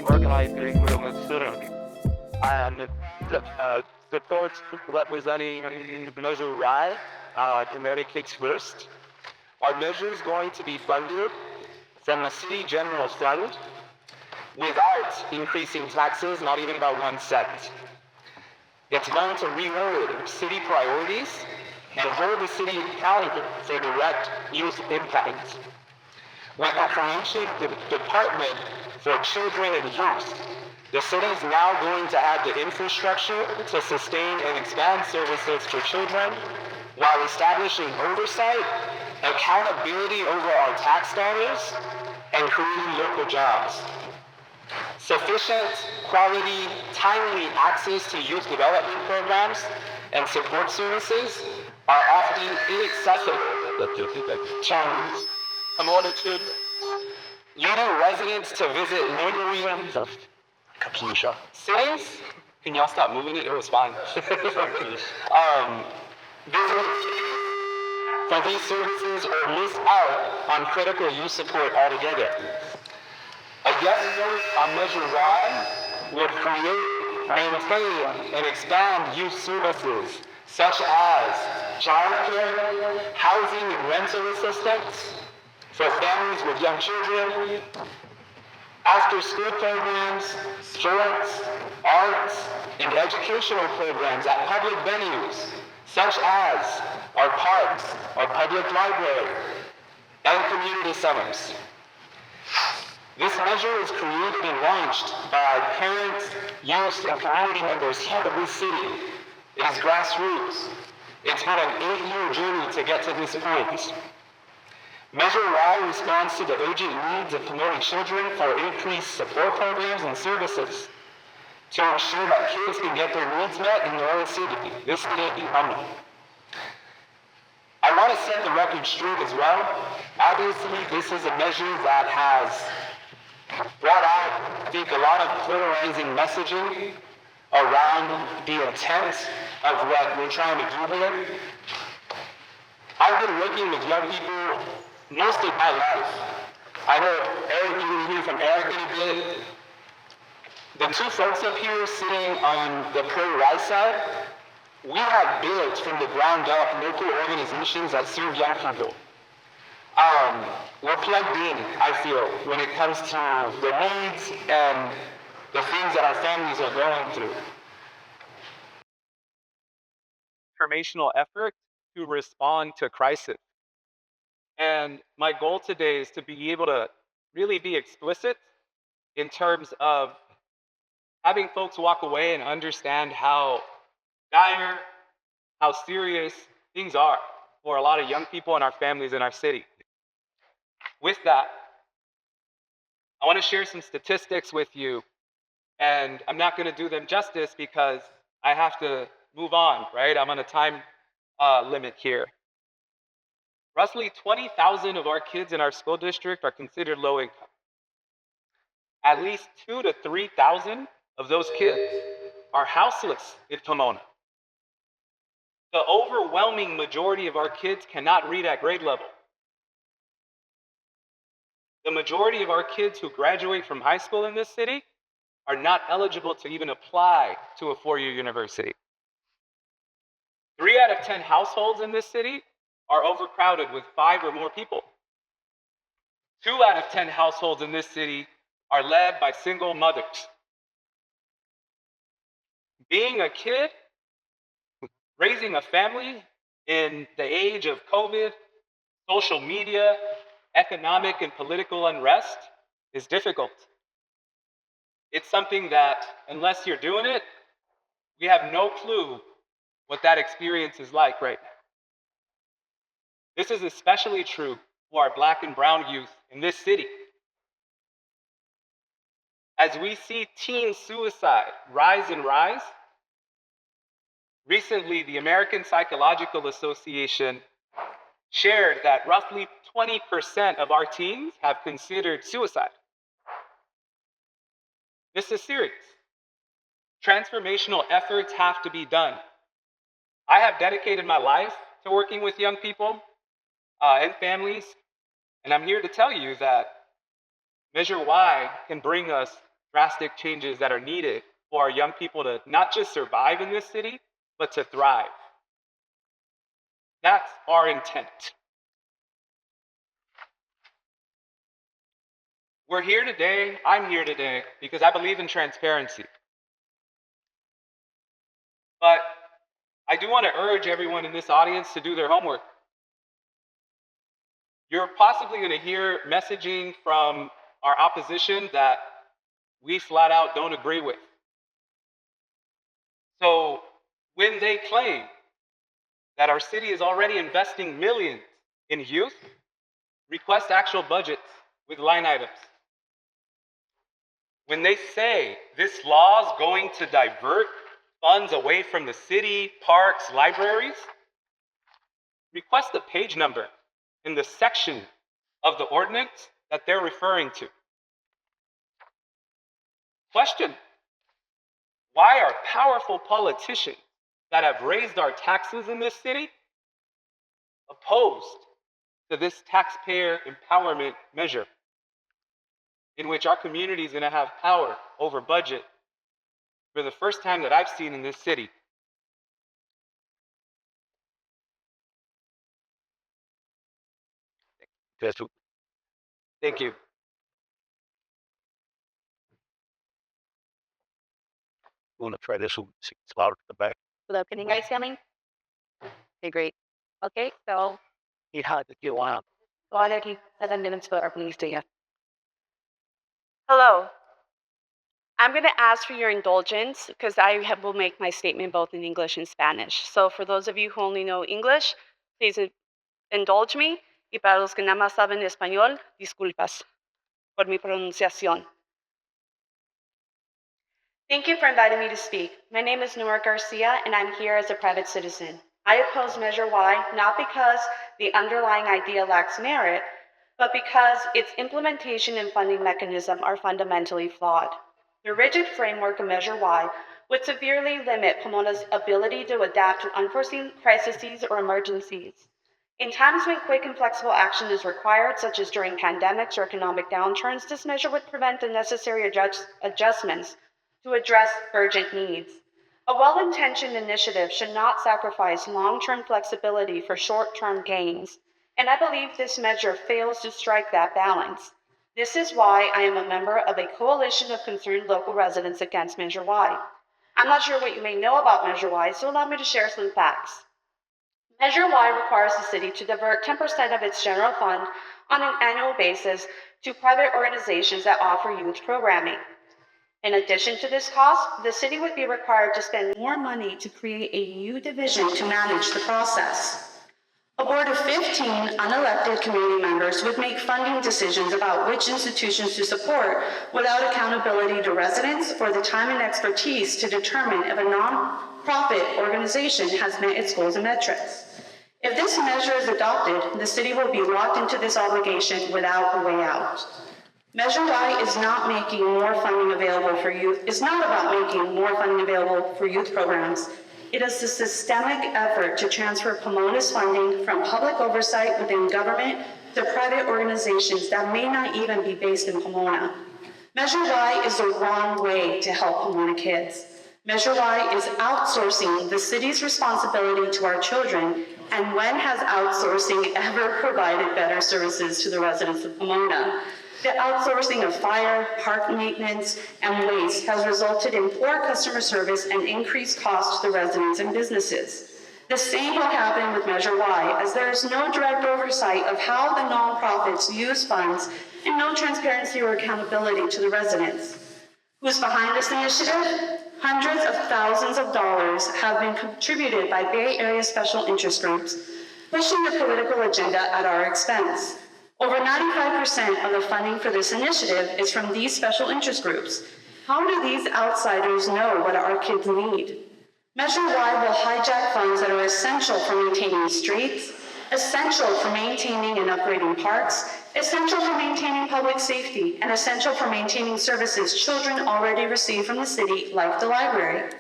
organizing with students and the thoughts representing Measure Y, Connecticut's first. Our measure is going to be funded from the city general fund without increasing taxes, not even by 1 cent. It's going to reload city priorities and hold the city accountable for direct youth impact. With a financial department for children and youth, the city is now going to have the infrastructure to sustain and expand services for children while establishing oversight, accountability over our tax dollars, and creating local jobs. Sufficient, quality, timely access to youth development programs and support services are often inaccessible. Challenges. Pomona children. Leading residents to visit neighboring cities. Can y'all stop moving it? It was fine. Visit for these services or miss out on critical youth support altogether. A yes vote on Measure Y would create, maintain, and expand youth services such as childcare, housing and rental assistance for families with young children, after-school programs, sports, arts, and educational programs at public venues such as our parks, our public library, and community centers. This measure was created and launched by parents, youth, and community members here in this city. It is grassroots. It's been an 8-year journey to get to this point. Measure Y responds to the urgent needs of Pomona children for increased support programs and services to ensure that kids can get their needs met in their own city. This can't be coming. I want to set the record straight as well. Obviously, this is a measure that has brought out, I think, a lot of polarizing messaging around the intent of what we're trying to do here. I've been working with young people most of my life. I know Eric, you will hear from Eric in a bit. The two folks up here sitting on the pro-right side, we have built from the ground up local organizations that serve young people. We're plugged in, I feel, when it comes to the needs and the things that our families are going through. Informational effort to respond to crisis. And my goal today is to be able to really be explicit in terms of having folks walk away and understand how dire, how serious things are for a lot of young people and our families in our city. With that, I want to share some statistics with you, and I'm not going to do them justice because I have to move on, right? I'm on a time limit here. Roughly 20,000 of our kids in our school district are considered low income. At least 2,000 to 3,000 of those kids are houseless in Pomona. The overwhelming majority of our kids cannot read at grade level. The majority of our kids who graduate from high school in this city are not eligible to even apply to a four-year university. 3 out of 10 households in this city are overcrowded with 5 or more people. 2 out of 10 households in this city are led by single mothers. Being a kid, raising a family in the age of COVID, social media, economic and political unrest is difficult. It's something that, unless you're doing it, we have no clue what that experience is like right now. This is especially true for our Black and brown youth in this city. as we see teen suicide rise and rise, recently the American Psychological Association shared that roughly 20% of our teens have considered suicide. This is serious. Transformational efforts have to be done. I have dedicated my life to working with young people and families, and I'm here to tell you that Measure Y can bring us drastic changes that are needed for our young people to not just survive in this city, but to thrive. That's our intent. We're here today, I'm here today, because I believe in transparency. But I do want to urge everyone in this audience to do their homework. You're possibly going to hear messaging from our opposition that we flat out don't agree with. So when they claim that our city is already investing millions in youth, request actual budgets with line items. When they say this law is going to divert funds away from the city, parks, libraries, request the page number in the section of the ordinance that they're referring to. Question: why are powerful politicians that have raised our taxes in this city opposed to this taxpayer empowerment measure in which our community is going to have power over budget for the first time that I've seen in this city? Thank you. We want to try this one. See, it's louder at the back. Hello, can you guys hear me? Okay, great. Okay, so He had to get one. go ahead and 7 minutes for our police to you. Hello. I'm going to ask for your indulgence because will make my statement both in English and Spanish. So for those of you who only know English, please indulge me. Y para los que nada más saben español, disculpas por mi pronunciación. Thank you for inviting me to speak. My name is Nora Garcia, and I'm here as a private citizen. I oppose Measure Y not because the underlying idea lacks merit, but because its implementation and funding mechanism are fundamentally flawed. The rigid framework of Measure Y would severely limit Pomona's ability to adapt to unforeseen crises or emergencies. In times when quick and flexible action is required, such as during pandemics or economic downturns, this measure would prevent the necessary adjustments to address urgent needs. A well-intentioned initiative should not sacrifice long-term flexibility for short-term gains, and I believe this measure fails to strike that balance. This is why I am a member of a coalition of concerned local residents against Measure Y. I'm not sure what you may know about Measure Y, so allow me to share some facts. Measure Y requires the city to divert 10% of its general fund on an annual basis to private organizations that offer youth programming. In addition to this cost, the city would be required to spend more money to create a new division to manage the process. A board of 15 unelected community members would make funding decisions about which institutions to support without accountability to residents or the time and expertise to determine if a non-profit organization has met its goals and metrics. If this measure is adopted, the city will be locked into this obligation without a way out. Measure Y is not making more funding available for youth. It's not about making more funding available for youth programs. It is a systemic effort to transfer Pomona's funding from public oversight within government to private organizations that may not even be based in Pomona. Measure Y is the wrong way to help Pomona kids. Measure Y is outsourcing the city's responsibility to our children, and when has outsourcing ever provided better services to the residents of Pomona? The outsourcing of fire, park maintenance, and waste has resulted in poor customer service and increased costs to the residents and businesses. The same will happen with Measure Y, as there is no direct oversight of how the nonprofits use funds and no transparency or accountability to the residents. Who's behind this initiative? Hundreds of thousands of dollars have been contributed by Bay Area special interest groups, pushing the political agenda at our expense. Over 95% of the funding for this initiative is from these special interest groups. How do these outsiders know what our kids need? Measure Y will hijack funds that are essential for maintaining streets, essential for maintaining and upgrading parks, essential for maintaining public safety, and essential for maintaining services children already receive from the city, like the library.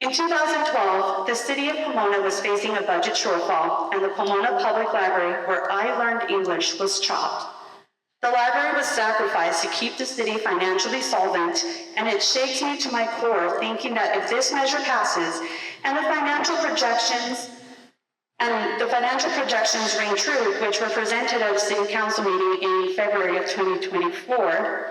In 2012, the city of Pomona was facing a budget shortfall, and the Pomona Public Library, where I learned English, was chopped. The library was sacrificed to keep the city financially solvent, and it shakes me to my core thinking that if this measure passes and the financial projections ring true, which were presented at a city council meeting in February of 2024,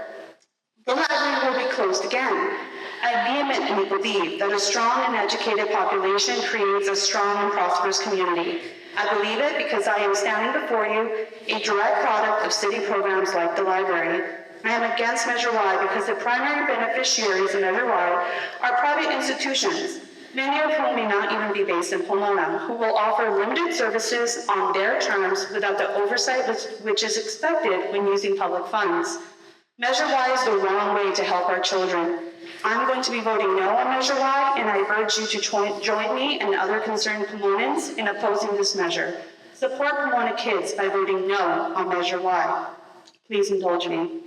the library will be closed again. I vehemently believe that a strong and educated population creates a strong and prosperous community. I believe it because I am standing before you, a direct product of city programs like the library. I am against Measure Y because the primary beneficiaries of Measure Y are private institutions, many of whom may not even be based in Pomona, who will offer limited services on their terms without the oversight which is expected when using public funds. Measure Y is the wrong way to help our children. I'm going to be voting no on Measure Y, and I urge you to join me and other concerned Pomonans in opposing this measure. Support Pomona kids by voting no on Measure Y. Please indulge me.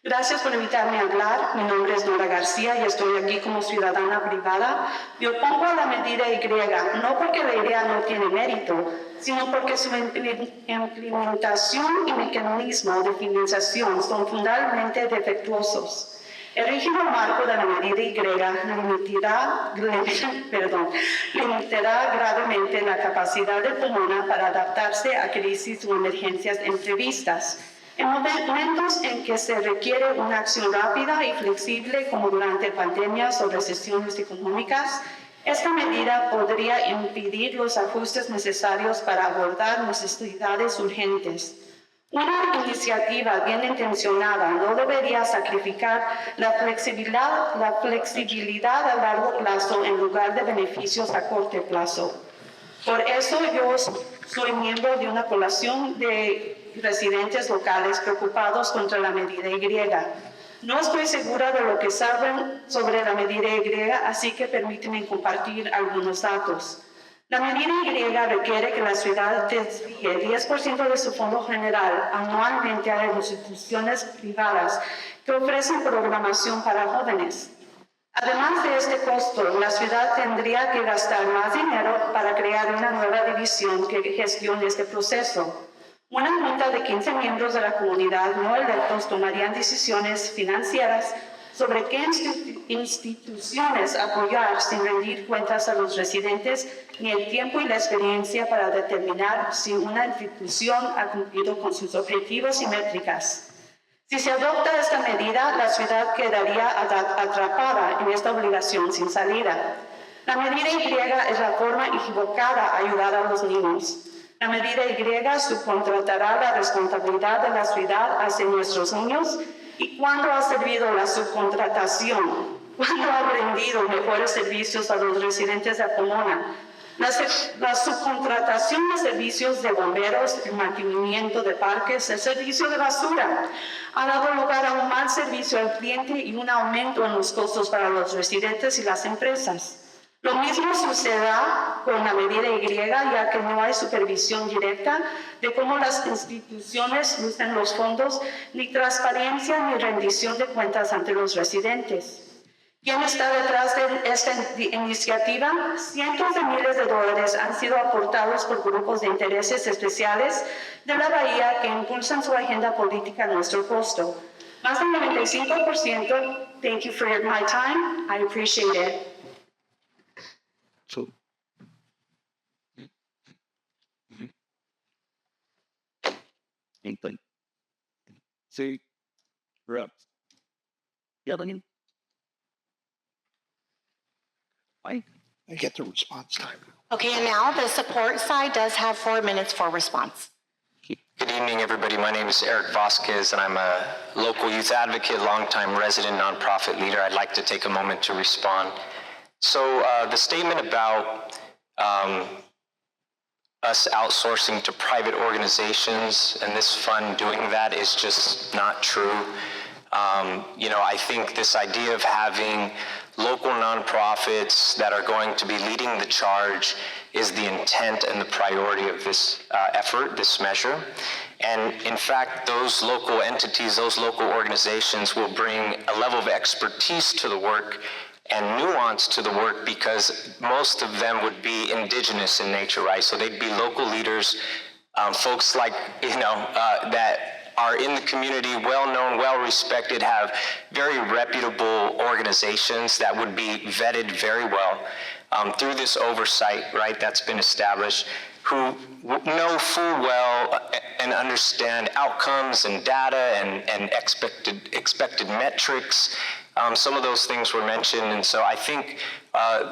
Gracias por invitarme a hablar. Mi nombre es Nora Garcia y estoy aquí como ciudadana privada. Me opongo a la medida Y, no porque la idea no tiene mérito, sino porque su implementación y mecanismo de financiación son fundamentalmente defectuosos. El rígido marco de la medida Y limitará gravemente la capacidad de Pomona para adaptarse a crisis o emergencias imprevistas. En momentos en que se requiere una acción rápida y flexible, como durante pandemias o recesiones económicas, esta medida podría impedir los ajustes necesarios para abordar necesidades urgentes. Una iniciativa bien intencionada no debería sacrificar la flexibilidad a largo plazo en lugar de beneficios a corto plazo. Por eso yo soy miembro de una coalición de residentes locales preocupados contra la medida Y. No estoy segura de lo que saben sobre la medida Y, así que permítanme compartir algunos datos. La medida Y requiere que la ciudad desvíe 10% de su fondo general anualmente a las instituciones privadas que ofrecen programación para jóvenes. Además de este costo, la ciudad tendría que gastar más dinero para crear una nueva división que gestione este proceso. Una junta de 15 miembros de la comunidad no electos tomarían decisiones financieras sobre qué instituciones apoyar sin rendir cuentas a los residentes ni el tiempo y la experiencia para determinar si una institución ha cumplido con sus objetivos y métricas. Si se adopta esta medida, la ciudad quedaría atrapada en esta obligación sin salida. La medida Y es la forma equivocada de ayudar a los niños. La medida Y subcontratará la responsabilidad de la ciudad hacia nuestros niños. ¿Y cuándo ha servido la subcontratación? ¿Cuándo ha rendido mejores servicios a los residentes de Pomona? La subcontratación de servicios de bomberos, el mantenimiento de parques, el servicio de basura, ha dado lugar a un mal servicio al cliente y un aumento en los costos para los residentes y las empresas. Lo mismo sucederá con la medida Y, ya que no hay supervisión directa de cómo las instituciones usan los fondos, ni transparencia ni rendición de cuentas ante los residentes. ¿Quién está detrás de esta iniciativa? Cientos de miles de dólares han sido aportados por grupos de intereses especiales de la Bahía que impulsan su agenda política a nuestro costo. Más del 95%. Thank you for my time. I appreciate it. So, Anthony. See, we're up. Yeah, Daniel. Why? I get the response time. Okay, and now the support side does have 4 minutes for response. Good evening, everybody. My name is Eric Vasquez, and I'm a local youth advocate, longtime resident, nonprofit leader. I'd like to take a moment to respond. So the statement about us outsourcing to private organizations and this fund doing that is just not true. I think this idea of having local nonprofits that are going to be leading the charge is the intent and the priority of this effort, this measure. And in fact, those local entities, those local organizations will bring a level of expertise to the work and nuance to the work because most of them would be indigenous in nature, right? So they'd be local leaders, folks like, that are in the community, well-known, well-respected, have very reputable organizations that would be vetted very well through this oversight, right, that's been established, who know full well and understand outcomes and data and expected metrics. Some of those things were mentioned, and so I think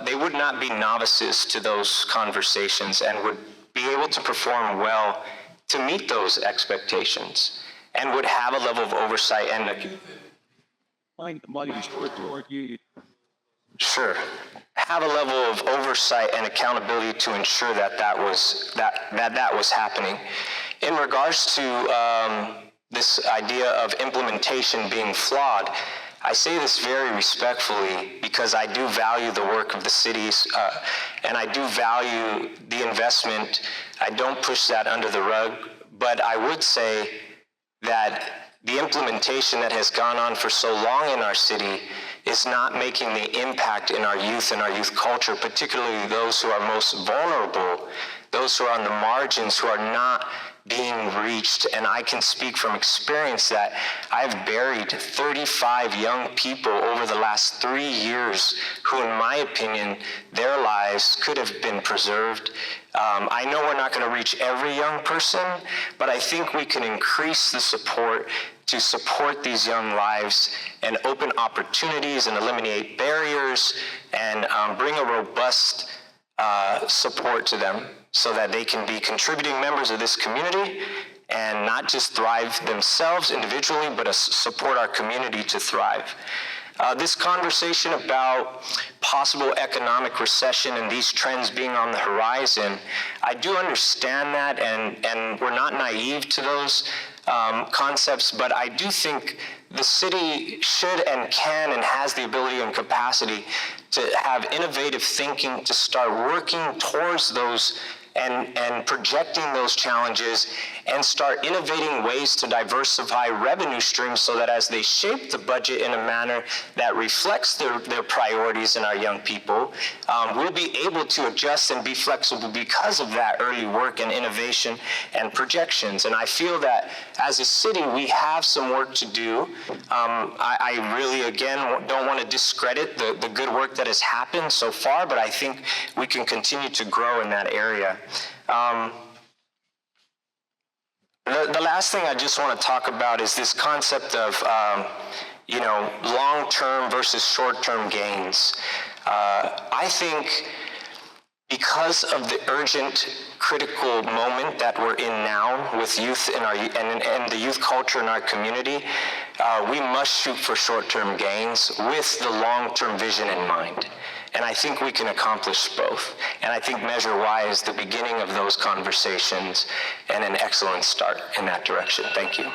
they would not be novices to those conversations and would be able to perform well to meet those expectations and would have a level of oversight and have a level of oversight and accountability to ensure that was happening. In regards to this idea of implementation being flawed, I say this very respectfully because I do value the work of the cities and I do value the investment. I don't push that under the rug, but I would say that the implementation that has gone on for so long in our city is not making the impact in our youth and our youth culture, particularly those who are most vulnerable, those who are on the margins, who are not being reached. And I can speak from experience that I've buried 35 young people over the last 3 years who, in my opinion, their lives could have been preserved. I know we're not going to reach every young person, but I think we can increase the support to support these young lives and open opportunities and eliminate barriers and bring a robust support to them so that they can be contributing members of this community and not just thrive themselves individually, but support our community to thrive. This conversation about possible economic recession and these trends being on the horizon, I do understand that, and we're not naive to those concepts, but I do think the city should and can and has the ability and capacity to have innovative thinking to start working towards those and projecting those challenges and start innovating ways to diversify revenue streams so that as they shape the budget in a manner that reflects their priorities in our young people, we'll be able to adjust and be flexible because of that early work and innovation and projections. And I feel that as a city, we have some work to do. I really, again, don't want to discredit the good work that has happened so far, but I think we can continue to grow in that area. The last thing I just want to talk about is this concept of, long-term versus short-term gains. I think because of the urgent, critical moment that we're in now with youth in our and the youth culture in our community, we must shoot for short-term gains with the long-term vision in mind. And I think we can accomplish both. And I think Measure Y is the beginning of those conversations and an excellent start in that direction. Thank you.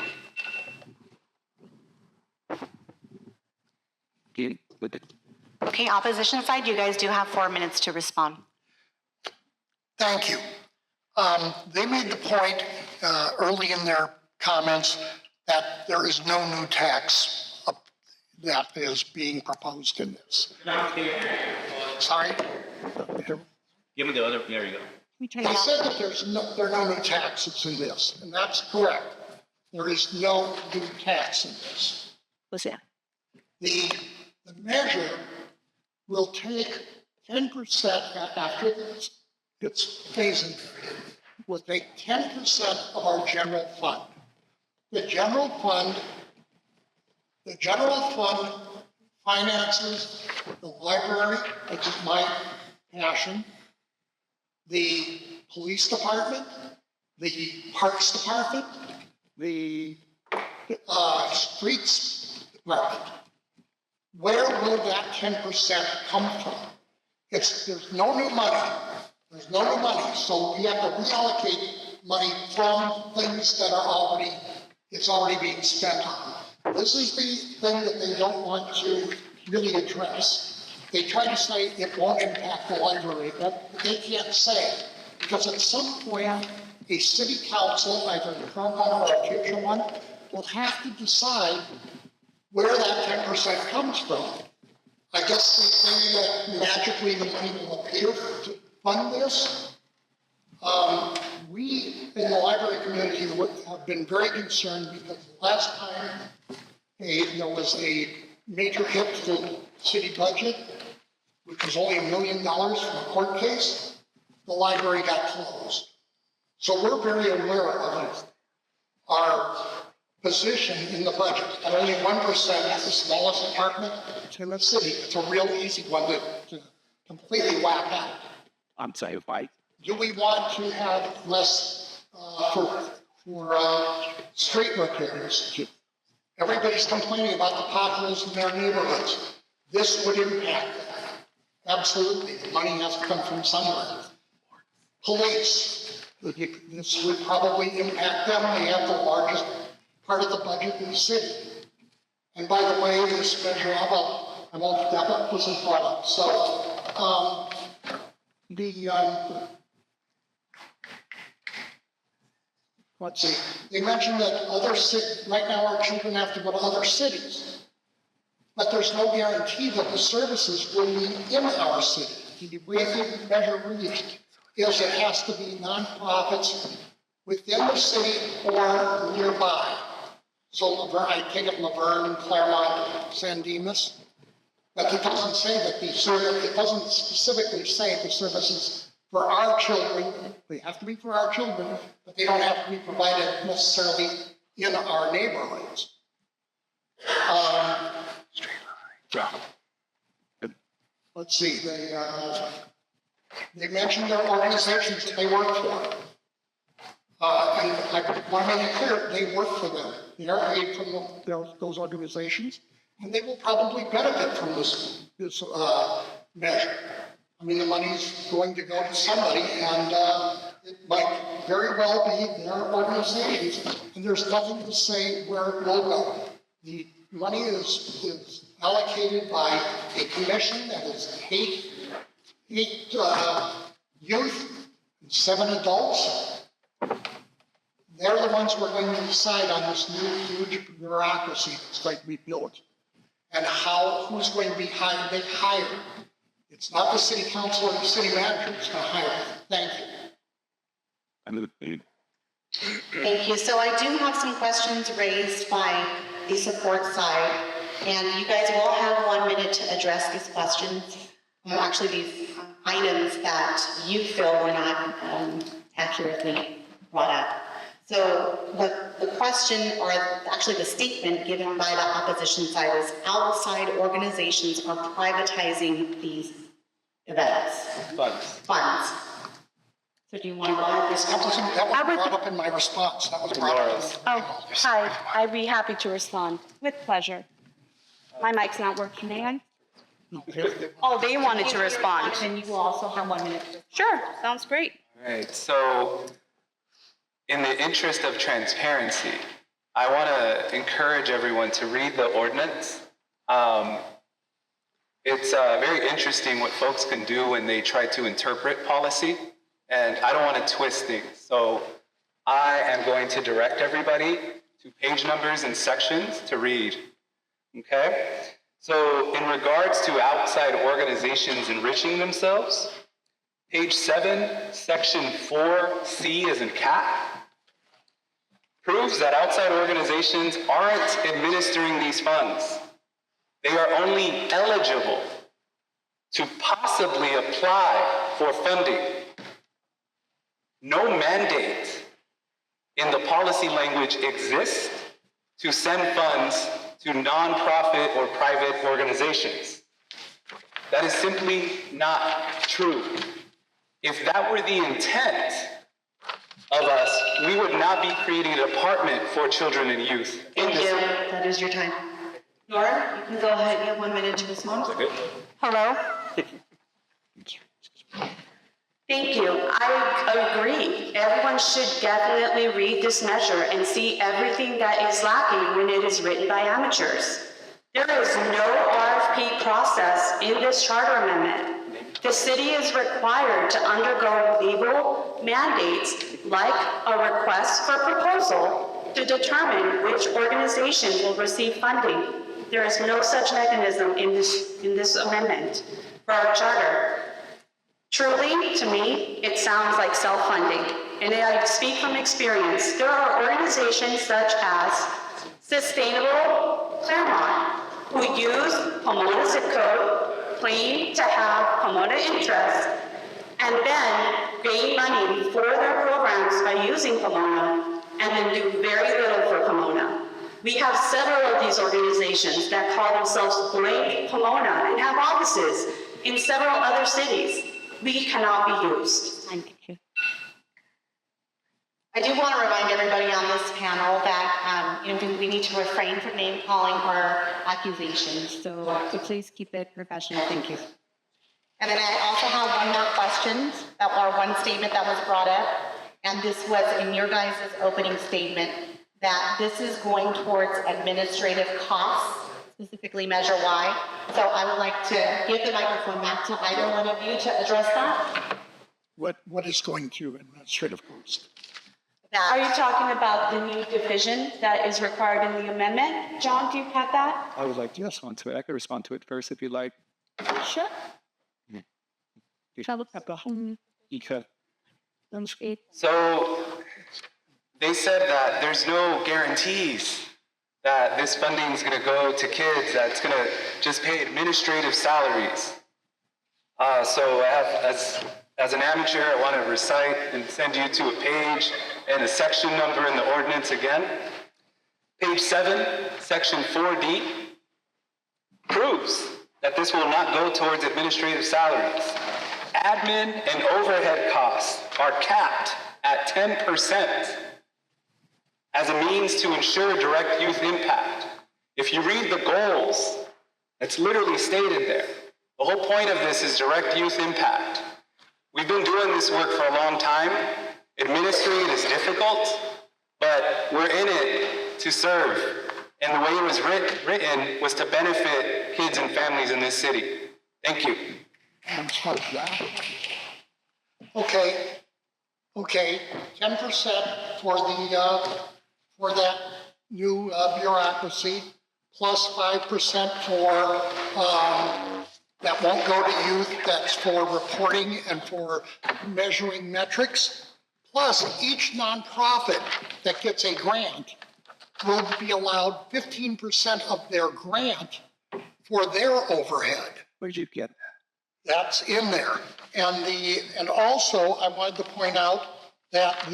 Okay, opposition side, you guys do have 4 minutes to respond. Thank you. They made the point early in their comments that there is no new tax that is being proposed in this. Sorry? Give me the other, there you go. They said that there are no new taxes in this, and that's correct. There is no new tax in this. What's that? The measure will take 10% after its phasing period, will take 10% of our general fund. The general fund finances the library, which is my passion, the police department, the parks department, the streets department. Where will that 10% come from? There's no new money. There's no new money, so we have to reallocate money from things that are already, it's already being spent on. This is the thing that they don't want to really address. They try to say it won't impact the library, but they can't say. Because at some point, a city council, either the current one or a future one, will have to decide where that 10% comes from. I guess the thing that magically the money will appear to fund this. We in the library community have been very concerned because the last time there was a major hit to the city budget, which was only $1 million from a court case, the library got closed. So we're very aware of our position in the budget. At only 1% is the smallest department in the city. It's a real easy one to completely whack out. I'm sorry, why? Do we want to have less for street repairs? Everybody's complaining about the potholes in their neighborhoods. This would impact that. Absolutely. The money has to come from somewhere. Police. This would probably impact them. They have the largest part of the budget in the city. And by the way, this measure, that wasn't brought up. So, let's see, they mentioned that other cities, right now our children have to go to other cities. But there's no guarantee that the services will be in our city. The way the measure reads is it has to be nonprofits within the city or nearby. So I take it Laverne, Claremont, San Dimas. But it doesn't say that it doesn't specifically say the services for our children. They have to be for our children, but they don't have to be provided necessarily in our neighborhoods. Let's see, they mentioned their organizations that they work for. And I want to make it clear, they work for them. They are paid from those organizations, and they will probably benefit from this measure. I mean, the money's going to go to somebody, and it might very well be their organizations, and there's nothing to say where it will go. The money is allocated by a commission that is eight youth and 7 adults. They're the ones who are going to decide on this new huge bureaucracy that's going to be built and who's going to be hired. It's not the city council or the city manager that's going to hire them. Thank you. Thank you. So I do have some questions raised by the support side, and you guys will have 1 minute to address these questions. Actually, these items that you feel were not accurately brought up. So the question, or actually the statement given by the opposition side is outside organizations are privatizing these events. Funds. So do you want to go ahead? That wasn't brought up in my response. That was brought up. Oh, hi. I'd be happy to respond. With pleasure. My mic's not working, may I? No. Oh, they wanted to respond. And you will also have 1 minute. Sure, sounds great. All right, so in the interest of transparency, I want to encourage everyone to read the ordinance. It's very interesting what folks can do when they try to interpret policy, and I don't want to twist things. So I am going to direct everybody to page numbers and sections to read, okay? So in regards to outside organizations enriching themselves, page 7, section 4C as in cat, proves that outside organizations aren't administering these funds. They are only eligible to possibly apply for funding. No mandate in the policy language exists to send funds to nonprofit or private organizations. That is simply not true. If that were the intent of us, we would not be creating a department for children and youth. Thank you. That is your time. Nora, you can go ahead. You have 1 minute to respond. Hello? Thank you. I agree. Everyone should definitely read this measure and see everything that is lacking when it is written by amateurs. There is no RFP process in this charter amendment. The city is required to undergo legal mandates like a request for proposal to determine which organizations will receive funding. There is no such mechanism in this amendment for our charter. Truly, to me, it sounds like self-funding, and I speak from experience. There are organizations such as Sustainable Claremont, who use Pomona zip code, claim to have Pomona interest, and then gain money for their programs by using Pomona, and then do very little for Pomona. We have several of these organizations that call themselves Blank Pomona and have offices in several other cities. We cannot be used. Thank you. I do want to remind everybody on this panel that we need to refrain from name calling or accusations. So please keep it professional. Thank you. And then I also have one more question, one statement that was brought up, and this was in your guys' opening statement, that this is going towards administrative costs, specifically Measure Y. So I would like to give the microphone back to either one of you to address that. What is going to administrative cost? Are you talking about the new division that is required in the amendment? John, do you have that? I would like to respond to it. I could respond to it first if you like. Sure. So they said that there's no guarantees that this funding is going to go to kids, that it's going to just pay administrative salaries. So I have, as an amateur, I want to recite and send you to a page and a section number in the ordinance again. Page 7, section 4D, proves that this will not go towards administrative salaries. Admin and overhead costs are capped at 10% as a means to ensure direct youth impact. If you read the goals, it's literally stated there. The whole point of this is direct youth impact. We've been doing this work for a long time. Administering it is difficult, but we're in it to serve. And the way it was written was to benefit kids and families in this city. Thank you. Okay, 10% for that new bureaucracy, plus 5% for that won't go to youth, that's for reporting and for measuring metrics. Plus, each nonprofit that gets a grant will be allowed 15% of their grant for their overhead. Where'd you get that? That's in there. And also, I wanted to point out that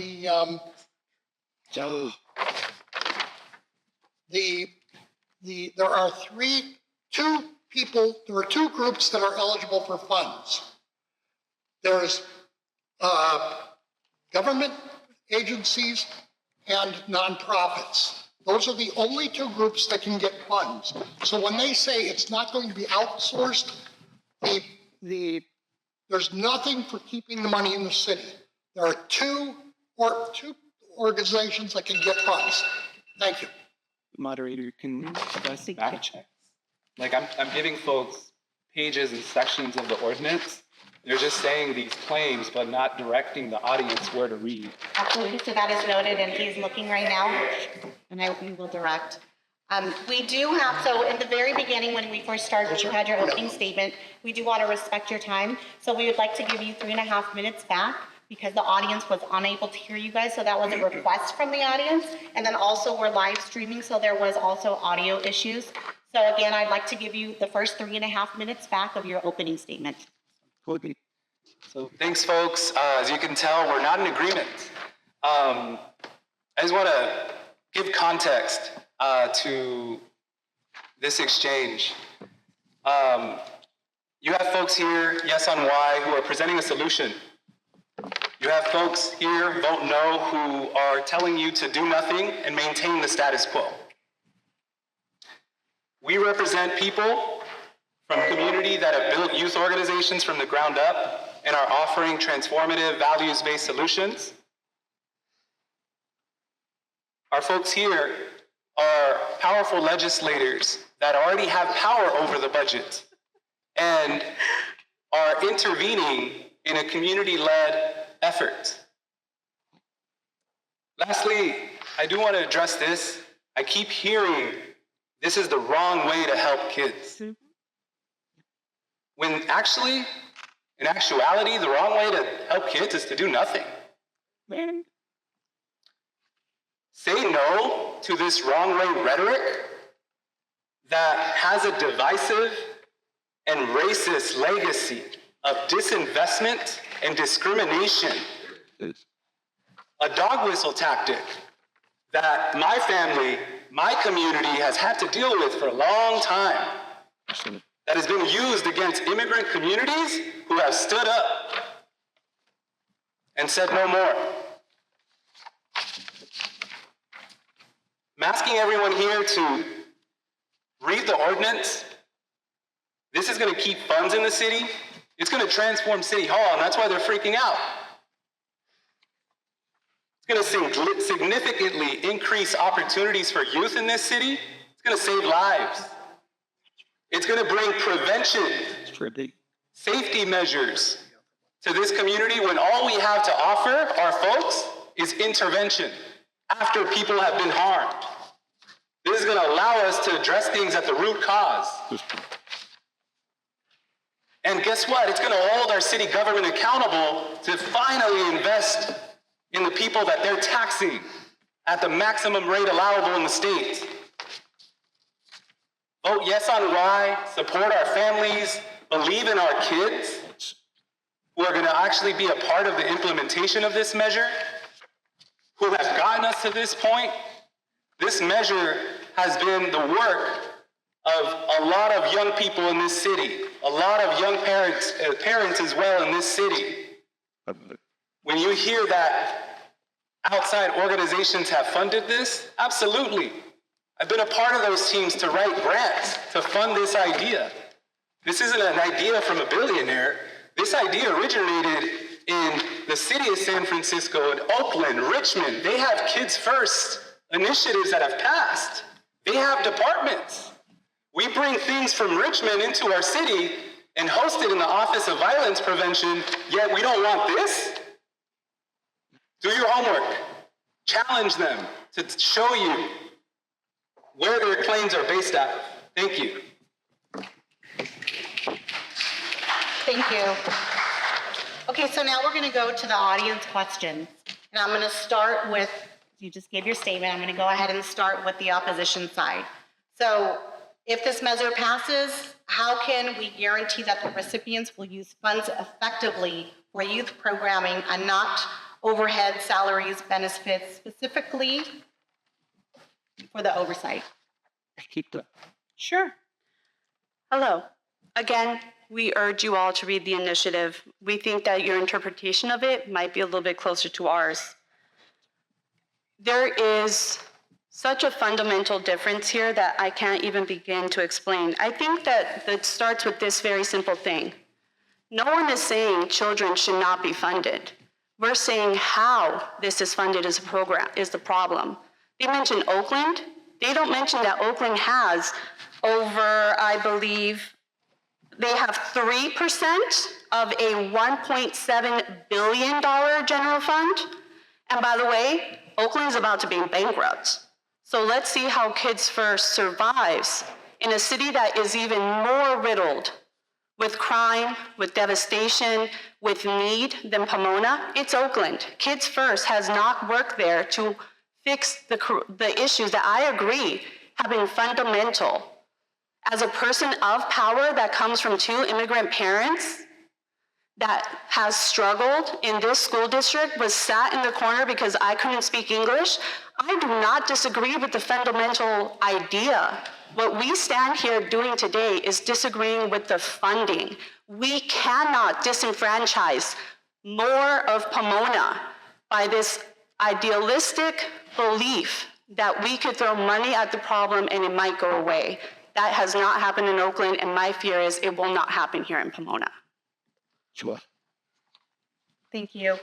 there are two groups that are eligible for funds. There's government agencies and nonprofits. Those are the only two groups that can get funds. So when they say it's not going to be outsourced, there's nothing for keeping the money in the city. There are two organizations that can get funds. Thank you. Moderator, can discuss Fact checks. Like I'm giving folks pages and sections of the ordinance. They're just saying these claims, but not directing the audience where to read. Absolutely, so that is noted, and he's looking right now, and we will direct. We do have, so in the very beginning, when we first started, you had your opening statement. We do want to respect your time, so we would like to give you 3.5 minutes back because the audience was unable to hear you guys, so that was a request from the audience. And then also we're live streaming, so there was also audio issues. So again, I'd like to give you the first 3.5 minutes back of your opening statement. So thanks, folks. As you can tell, we're not in agreement. I just want to give context to this exchange. You have folks here, Yes on Why, who are presenting a solution. You have folks here, Vote No, who are telling you to do nothing and maintain the status quo. We represent people from community that have built youth organizations from the ground up. and are offering transformative, values-based solutions. Our folks here are powerful legislators that already have power over the budget and are intervening in a community-led effort. Lastly, I do want to address this. I keep hearing this is the wrong way to help kids. When actually, in actuality, the wrong way to help kids is to do nothing. Man. Say no to this wrong way rhetoric that has a divisive and racist legacy of disinvestment and discrimination. A dog whistle tactic that my family, my community has had to deal with for a long time, that has been used against immigrant communities who have stood up and said no more. I'm asking everyone here to read the ordinance. This is going to keep funds in the city. It's going to transform City Hall, and that's why they're freaking out. It's going to significantly increase opportunities for youth in this city. It's going to save lives. It's going to bring prevention, safety measures to this community when all we have to offer our folks is intervention after people have been harmed. This is going to allow us to address things at the root cause. And guess what? It's going to hold our city government accountable to finally invest in the people that they're taxing at the maximum rate allowable in the state. Vote yes on why, support our families, believe in our kids who are going to actually be a part of the implementation of this measure, who have gotten us to this point. This measure has been the work of a lot of young people in this city, a lot of young parents as well in this city. When you hear that outside organizations have funded this, absolutely. I've been a part of those teams to write grants to fund this idea. This isn't an idea from a billionaire. This idea originated in the city of San Francisco, in Oakland, Richmond. They have Kids First initiatives that have passed. They have departments. We bring things from Richmond into our city and host it in the Office of Violence Prevention, yet we don't want this? Do your homework. Challenge them to show you where their claims are based out of. Thank you. Thank you. Okay, so now we're going to go to the audience questions. And I'm going to start with, you just gave your statement, I'm going to go ahead and start with the opposition side. So if this measure passes, how can we guarantee that the recipients will use funds effectively for youth programming and not overhead, salaries, benefits, specifically for the oversight? Keep the. Sure. Hello. Again, we urge you all to read the initiative. We think that your interpretation of it might be a little bit closer to ours. There is such a fundamental difference here that I can't even begin to explain. I think that it starts with this very simple thing. No one is saying children should not be funded. We're saying how this is funded is the problem. They mentioned Oakland. They don't mention that Oakland has over, I believe, they have 3% of a $1.7 billion general fund. And by the way, Oakland is about to be bankrupt. So let's see how Kids First survives in a city that is even more riddled with crime, with devastation, with need than Pomona. It's Oakland. Kids First has not worked there to fix the issues that I agree have been fundamental. As a person of power that comes from 2 immigrant parents that has struggled in this school district, was sat in the corner because I couldn't speak English, I do not disagree with the fundamental idea. What we stand here doing today is disagreeing with the funding. We cannot disenfranchise more of Pomona by this idealistic belief that we could throw money at the problem and it might go away. That has not happened in Oakland, and my fear is it will not happen here in Pomona. Sure. Thank you.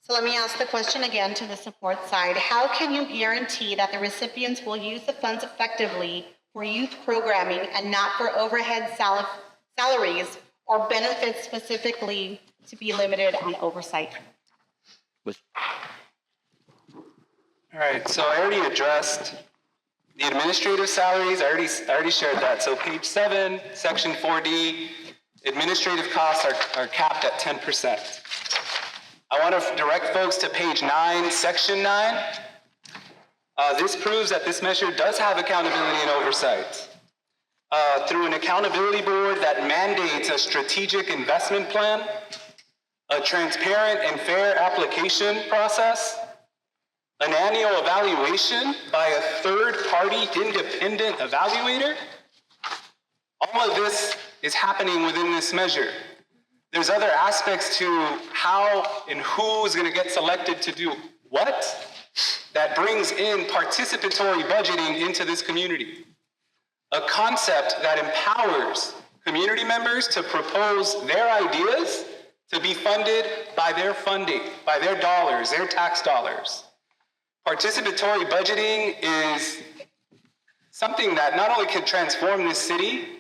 So let me ask the question again to the support side. How can you guarantee that the recipients will use the funds effectively for youth programming and not for overhead salaries or benefits specifically to be limited on oversight? All right, so I already addressed the administrative salaries. I already shared that. So page 7, section 4D, administrative costs are capped at 10%. I want to direct folks to page 9, section 9. This proves that this measure does have accountability and oversight. Through an accountability board that mandates a strategic investment plan, a transparent and fair application process, an annual evaluation by a third-party independent evaluator. All of this is happening within this measure. There's other aspects to how and who's going to get selected to do what that brings in participatory budgeting into this community. A concept that empowers community members to propose their ideas to be funded by their funding, by their dollars, their tax dollars. Participatory budgeting is something that not only could transform this city,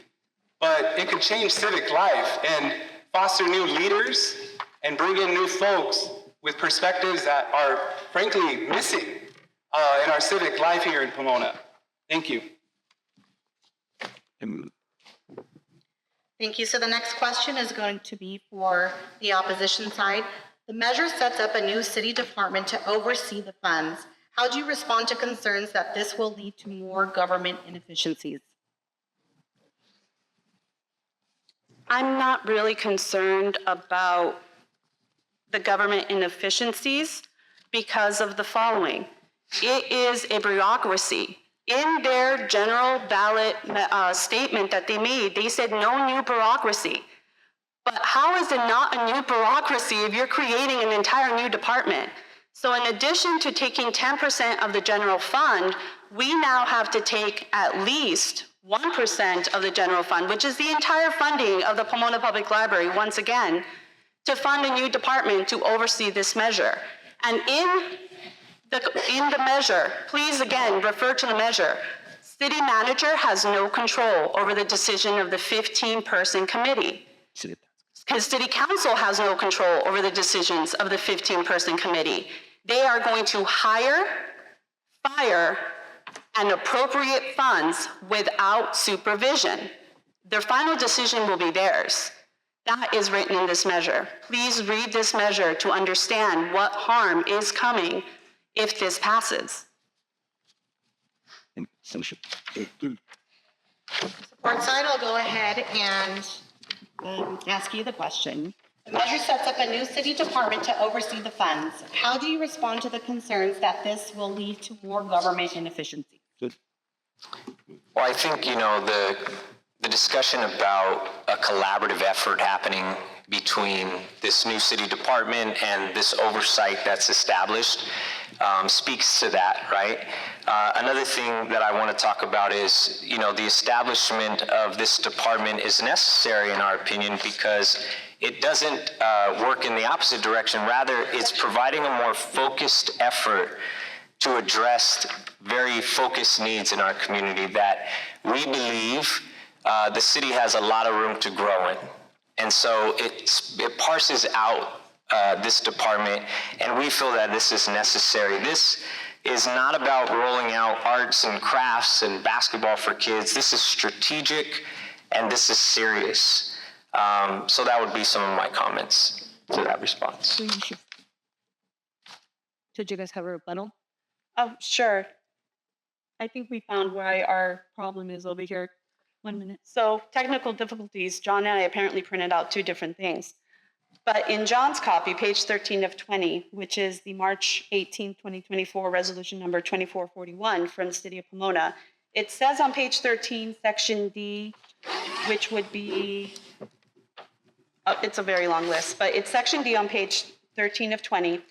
but it could change civic life and foster new leaders and bring in new folks with perspectives that are frankly missing in our civic life here in Pomona. Thank you. Thank you. So the next question is going to be for the opposition side. The measure sets up a new city department to oversee the funds. How do you respond to concerns that this will lead to more government inefficiencies? I'm not really concerned about the government inefficiencies because of the following. It is a bureaucracy. In their general ballot statement that they made, they said no new bureaucracy. But how is it not a new bureaucracy if you're creating an entire new department? So in addition to taking 10% of the general fund, we now have to take at least 1% of the general fund, which is the entire funding of the Pomona Public Library, once again, to fund a new department to oversee this measure. And in the measure, please again, refer to the measure, city manager has no control over the decision of the 15-person committee. Because city council has no control over the decisions of the 15-person committee. They are going to hire, fire, and appropriate funds without supervision. Their final decision will be theirs. That is written in this measure. Please read this measure to understand what harm is coming if this passes. Support side, I'll go ahead and ask you the question. The measure sets up a new city department to oversee the funds. How do you respond to the concerns that this will lead to more government inefficiency? Well, I think, the discussion about a collaborative effort happening between this new city department and this oversight that's established speaks to that, right? Another thing that I want to talk about is, the establishment of this department is necessary in our opinion because it doesn't work in the opposite direction. Rather, it's providing a more focused effort to address very focused needs in our community that we believe the city has a lot of room to grow in. And so it parses out this department, and we feel that this is necessary. This is not about rolling out arts and crafts and basketball for kids. This is strategic, and this is serious. So that would be some of my comments to that response. Did you guys have a rebuttal? Oh, sure. I think we found why our problem is over here. 1 minute. So technical difficulties, John and I apparently printed out two different things. But in John's copy, page 13 of 20, which is the March 18, 2024 resolution number 2441 from the city of Pomona, it says on page 13, section D, which would be, it's a very long list, but it's section D on page 13 of 20.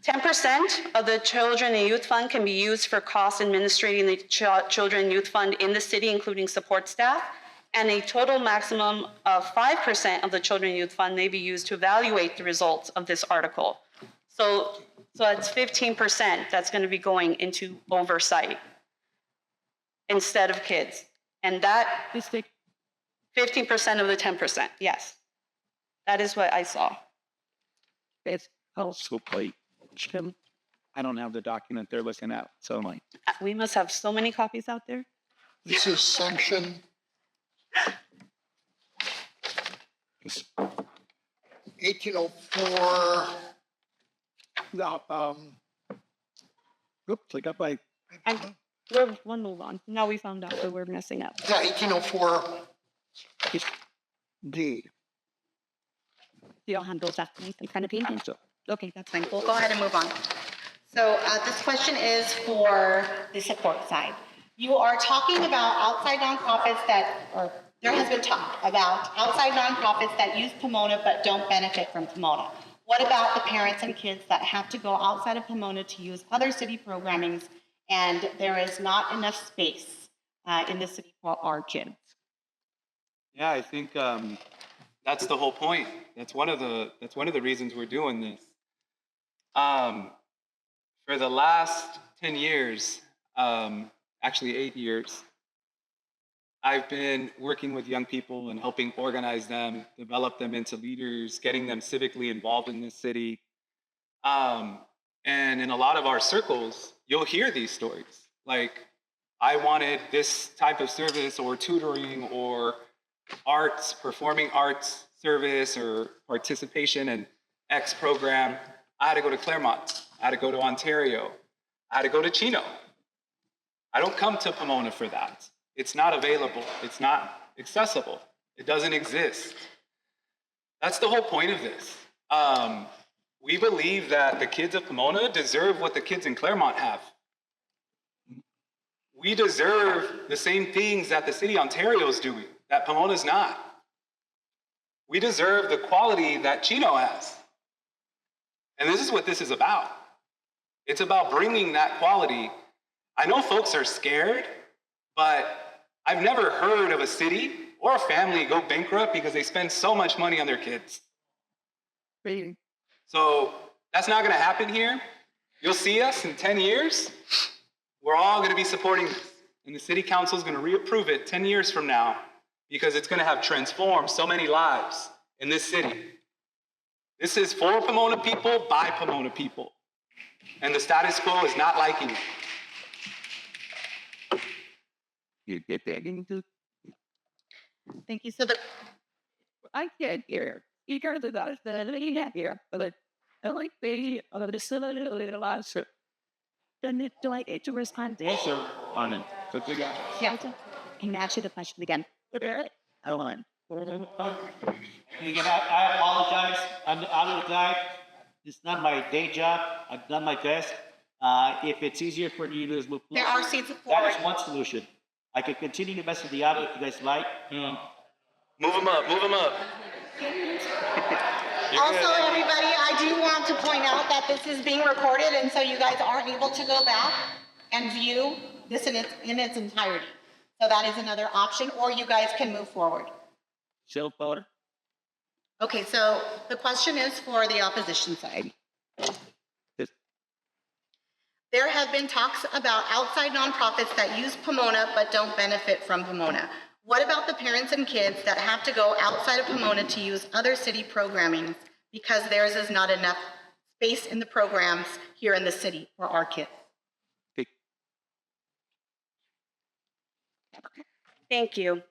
10% of the Children and Youth Fund can be used for costs administrating the Children and Youth Fund in the city, including support staff. and a total maximum of 5% of the Children and Youth Fund may be used to evaluate the results of this article. So that's 15% that's going to be going into oversight instead of kids. And that is 15% of the 10%, yes. That is what I saw. It's also quite. I don't have the document they're looking at, so I'm like, We must have so many copies out there. This is section 1804. no, oops, I got my, We'll move on. Now we found out that we're messing up. Yeah, 1804. D. You don't have those documents in front of you? So, Okay, that's fine. We'll go ahead and move on. So this question is for the support side. You are talking about outside nonprofits or there has been talk about outside nonprofits that use Pomona but don't benefit from Pomona. What about the parents and kids that have to go outside of Pomona to use other city programmings and there is not enough space in the city for our kids? Yeah, I think that's the whole point. That's one of the reasons we're doing this. For the last 10 years, actually 8 years, I've been working with young people and helping organize them, develop them into leaders, getting them civically involved in this city. And in a lot of our circles, you'll hear these stories. Like, I wanted this type of service or tutoring or arts, performing arts service or participation in X program. I had to go to Claremont. I had to go to Ontario. I had to go to Chino. I don't come to Pomona for that. It's not available. It's not accessible. It doesn't exist. That's the whole point of this. We believe that the kids of Pomona deserve what the kids in Claremont have. We deserve the same things that the city of Ontario is doing, that Pomona's not. We deserve the quality that Chino has. And this is what this is about. It's about bringing that quality. I know folks are scared, but I've never heard of a city or a family go bankrupt because they spend so much money on their kids. So that's not going to happen here. You'll see us in 10 years. We're all going to be supporting this. And the city council is going to reapprove it 10 years from now because it's going to have transformed so many lives in this city. This is for Pomona people, by Pomona people. And the status quo is not liking it. you get that into, Thank you. So I can't hear. You got the dots that I can't hear, but I like the little answer. Then it like it to respond to also on it. So they got, Yeah. Can you answer the question again? I want. Again, I apologize. I'm out of the time. It's not my day job. I've done my best. If it's easier for you to move There are seats that forward. is one solution. I could continue the rest of the audio if you guys like. Move them up, move them up. Also, everybody, I do want to point out that this is being recorded, and so you guys are able to go back and view this in its entirety. So that is another option, or you guys can move forward. Cell phone. Okay, so the question is for the opposition side. There have been talks about outside nonprofits that use Pomona but don't benefit from Pomona. What about the parents and kids that have to go outside of Pomona to use other city programming because theirs is not enough space in the programs here in the city for our kids? Thank you.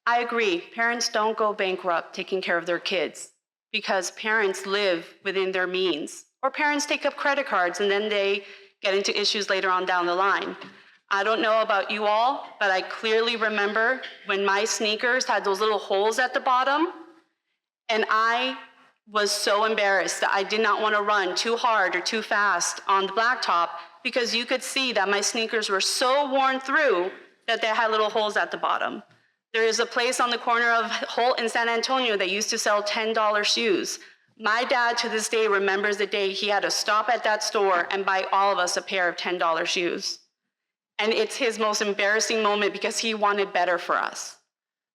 I agree. Parents don't go bankrupt taking care of their kids because parents live within their means. Or parents take up credit cards and then they get into issues later on down the line. I don't know about you all, but I clearly remember when my sneakers had those little holes at the bottom, and I was so embarrassed that I did not want to run too hard or too fast on the blacktop because you could see that my sneakers were so worn through that they had little holes at the bottom. There is a place on the corner of Holt in San Antonio that used to sell $10 shoes. My dad to this day remembers the day he had to stop at that store and buy all of us a pair of $10 shoes. And it's his most embarrassing moment because he wanted better for us.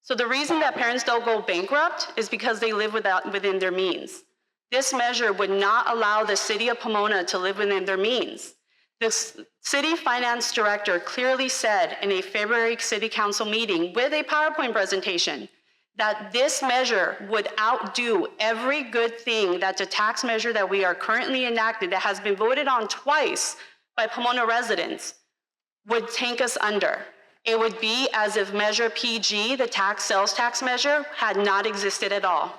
So the reason that parents don't go bankrupt is because they live within their means. This measure would not allow the city of Pomona to live within their means. The city finance director clearly said in a February city council meeting with a PowerPoint presentation that this measure would outdo every good thing that the tax measure that we are currently enacted, that has been voted on twice by Pomona residents, would take us under. It would be as if Measure PG, the sales tax measure, had not existed at all.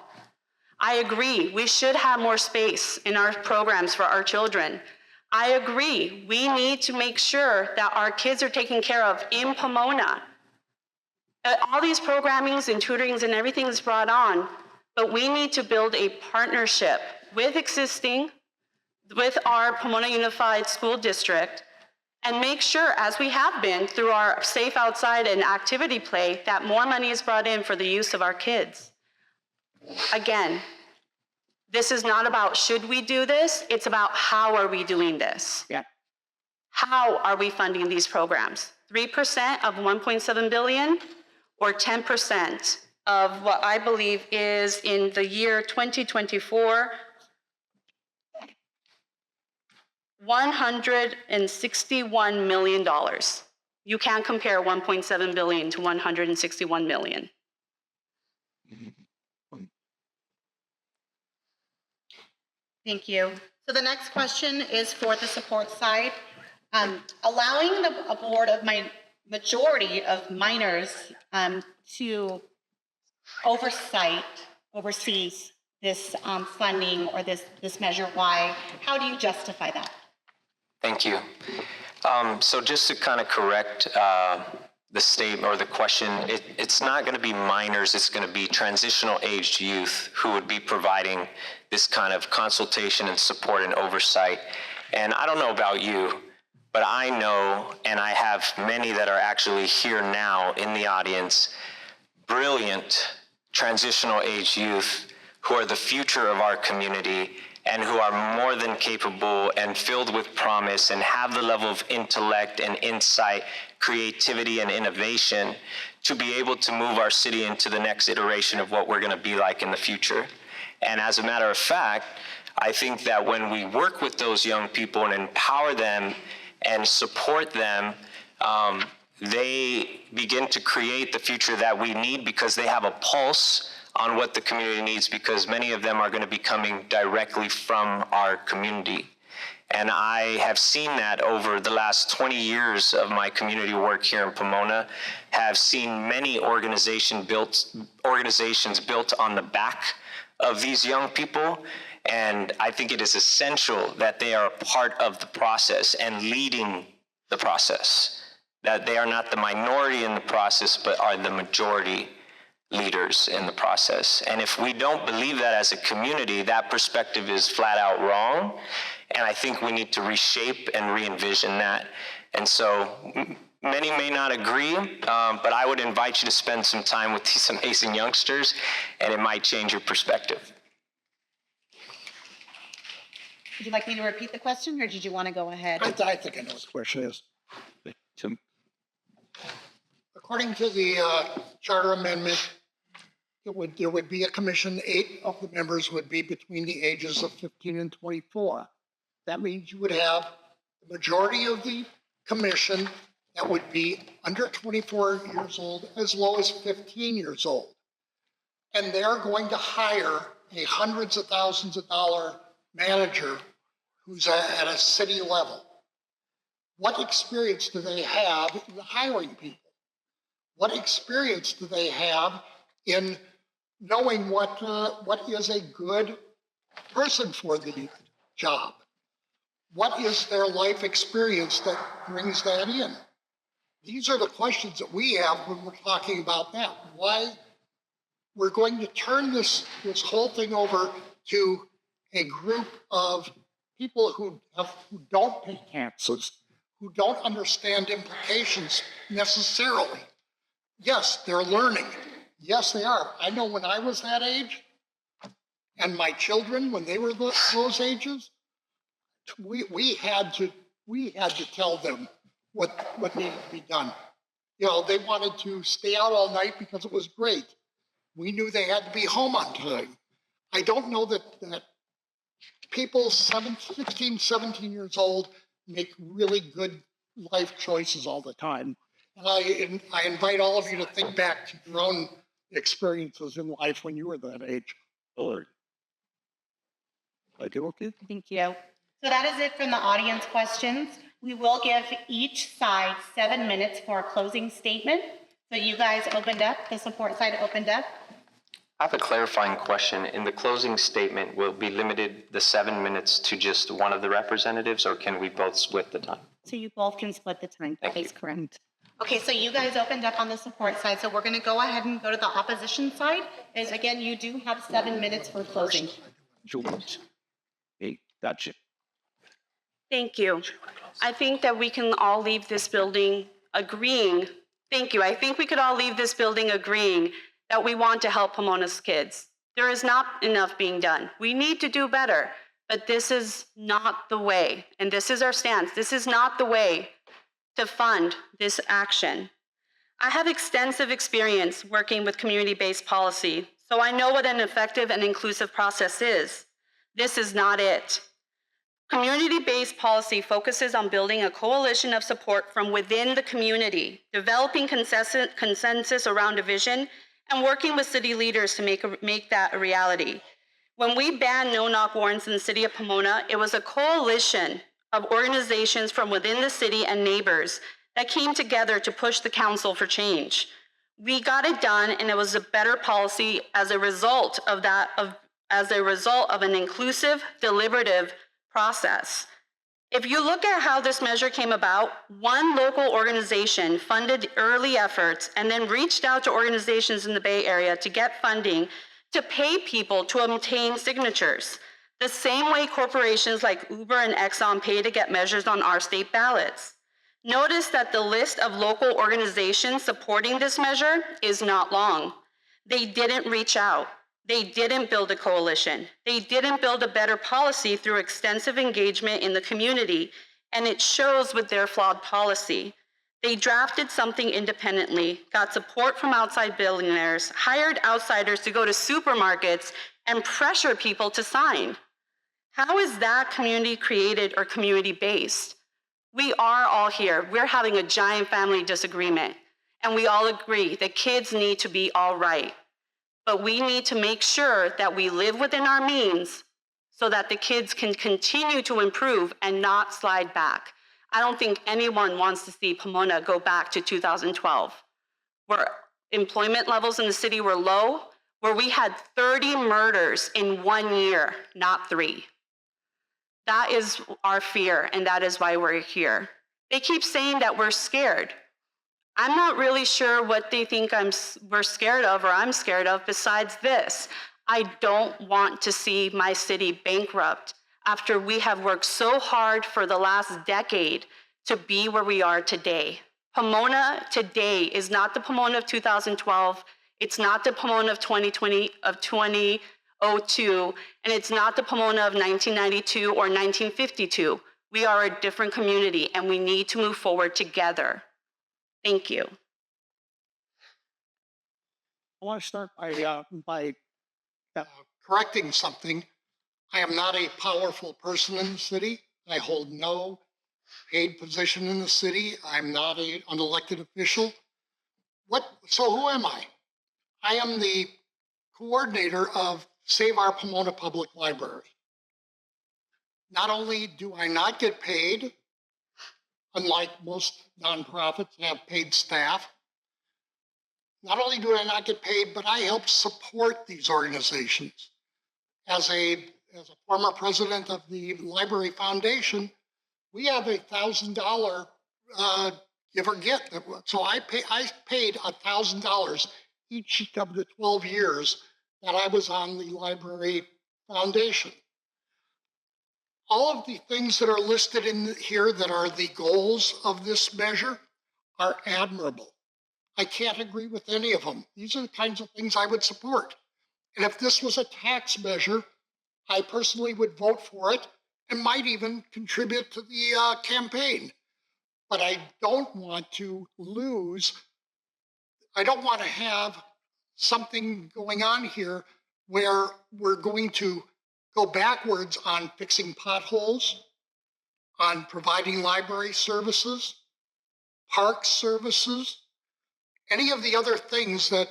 I agree, we should have more space in our programs for our children. I agree, we need to make sure that our kids are taken care of in Pomona. All these programmings and tutorings and everything is brought on, but we need to build a partnership with our Pomona Unified School District and make sure, as we have been through our Safe Outside and activity play, that more money is brought in for the use of our kids. Again, this is not about should we do this, it's about how are we doing this? Yeah. How are we funding these programs? 3% of 1.7 billion or 10% of what I believe is in the year 2024, $161 million. You can't compare 1.7 billion to 161 million. Thank you. So the next question is for the support side. Allowing a board of majority of minors to oversees this funding or this measure, why? How do you justify that? Thank you. So just to kind of correct the statement or the question, it's not going to be minors, it's going to be transitional aged youth who would be providing this kind of consultation and support and oversight. And I don't know about you, but I know, and I have many that are actually here now in the audience, brilliant transitional age youth who are the future of our community and who are more than capable and filled with promise and have the level of intellect and insight, creativity and innovation to be able to move our city into the next iteration of what we're going to be like in the future. And as a matter of fact, I think that when we work with those young people and empower them and support them, they begin to create the future that we need because they have a pulse on what the community needs, because many of them are going to be coming directly from our community. And I have seen that over the last 20 years of my community work here in Pomona, have seen many organizations built on the back of these young people. And I think it is essential that they are a part of the process and leading the process, that they are not the minority in the process, but are the majority leaders in the process. And if we don't believe that as a community, that perspective is flat out wrong. And I think we need to reshape and re-envision that. And so many may not agree, but I would invite you to spend some time with these amazing youngsters, and it might change your perspective. Would you like me to repeat the question, or did you want to go ahead? I think I know what the question is. Tim? According to the charter amendment, there would be a commission. 8 of the members would be between the ages of 15 and 24. That means you would have the majority of the commission that would be under 24 years old, as low as 15 years old. And they're going to hire a hundreds of thousands of dollar manager who's at a city level. What experience do they have in hiring people? What experience do they have in knowing what is a good person for the job? What is their life experience that brings that in? These are the questions that we have when we're talking about that. Why we're going to turn this whole thing over to a group of people who don't pay taxes, who don't understand implications necessarily. Yes, they're learning. Yes, they are. I know when I was that age, and my children, when they were those ages, we had to tell them what needed to be done. they wanted to stay out all night because it was great. We knew they had to be home on time. I don't know that people 16, 17 years old make really good life choices all the time. And I invite all of you to think back to your own experiences in life when you were that age. Thank you. So that is it from the audience questions. We will give each side 7 minutes for a closing statement. So you guys opened up, the support side opened up. I have a clarifying question. In the closing statement, will be limited the 7 minutes to just one of the representatives, or can we both split the time? So you both can split the time. Thank That's you. correct. Okay, so you guys opened up on the support side. So we're going to go ahead and go to the opposition side. Is again, you do have 7 minutes for closing. George. Hey, gotcha. Thank you. I think that we can all leave this building agreeing. Thank you. I think we could all leave this building agreeing that we want to help Pomona's kids. There is not enough being done. We need to do better, but this is not the way. And this is our stance. This is not the way to fund this action. I have extensive experience working with community-based policy, so I know what an effective and inclusive process is. This is not it. Community-based policy focuses on building a coalition of support from within the community, developing consensus around a vision, and working with city leaders to make that a reality. When we banned no-knock warrants in the city of Pomona, it was a coalition of organizations from within the city and neighbors that came together to push the council for change. We got it done, and it was a better policy as a result of an inclusive, deliberative process. If you look at how this measure came about, one local organization funded early efforts and then reached out to organizations in the Bay Area to get funding to pay people to obtain signatures, the same way corporations like Uber and Exxon pay to get measures on our state ballots. Notice that the list of local organizations supporting this measure is not long. They didn't reach out. They didn't build a coalition. They didn't build a better policy through extensive engagement in the community, and it shows with their flawed policy. They drafted something independently, got support from outside billionaires, hired outsiders to go to supermarkets and pressure people to sign. How is that community created or community based? We are all here. We're having a giant family disagreement, and we all agree that kids need to be all right. But we need to make sure that we live within our means so that the kids can continue to improve and not slide back. I don't think anyone wants to see Pomona go back to 2012, where employment levels in the city were low, where we had 30 murders in 1 year, not 3. That is our fear, and that is why we're here. They keep saying that we're scared. I'm not really sure what they think we're scared of or I'm scared of besides this. I don't want to see my city bankrupt after we have worked so hard for the last decade to be where we are today. Pomona today is not the Pomona of 2012. It's not the Pomona of 2020, of 2002, and it's not the Pomona of 1992 or 1952. We are a different community, and we need to move forward together. Thank you. I want to start by correcting something. I am not a powerful person in the city. I hold no paid position in the city. I'm not an elected official. So who am I? I am the coordinator of Save Our Pomona Public Library. Not only do I not get paid, unlike most nonprofits that have paid staff, not only do I not get paid, but I help support these organizations. As a former president of the Library Foundation, we have a $1,000 give or get. So I paid $1,000 each of the 12 years that I was on the Library Foundation. All of the things that are listed in here that are the goals of this measure are admirable. I can't agree with any of them. These are the kinds of things I would support. And if this was a tax measure, I personally would vote for it and might even contribute to the campaign. But I don't want to lose I don't want to have something going on here where we're going to go backwards on fixing potholes, on providing library services, park services, any of the other things that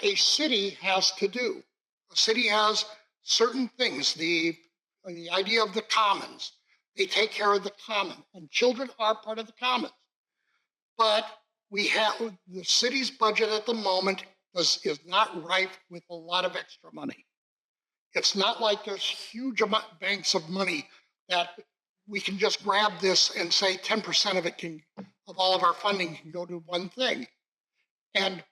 a city has to do. A city has certain things, the idea of the commons. They take care of the common, and children are part of the commons. But we have, the city's budget at the moment is not rife with a lot of extra money. It's not like there's huge banks of money that we can just grab this and say 10% of it of all of our funding can go to one thing. And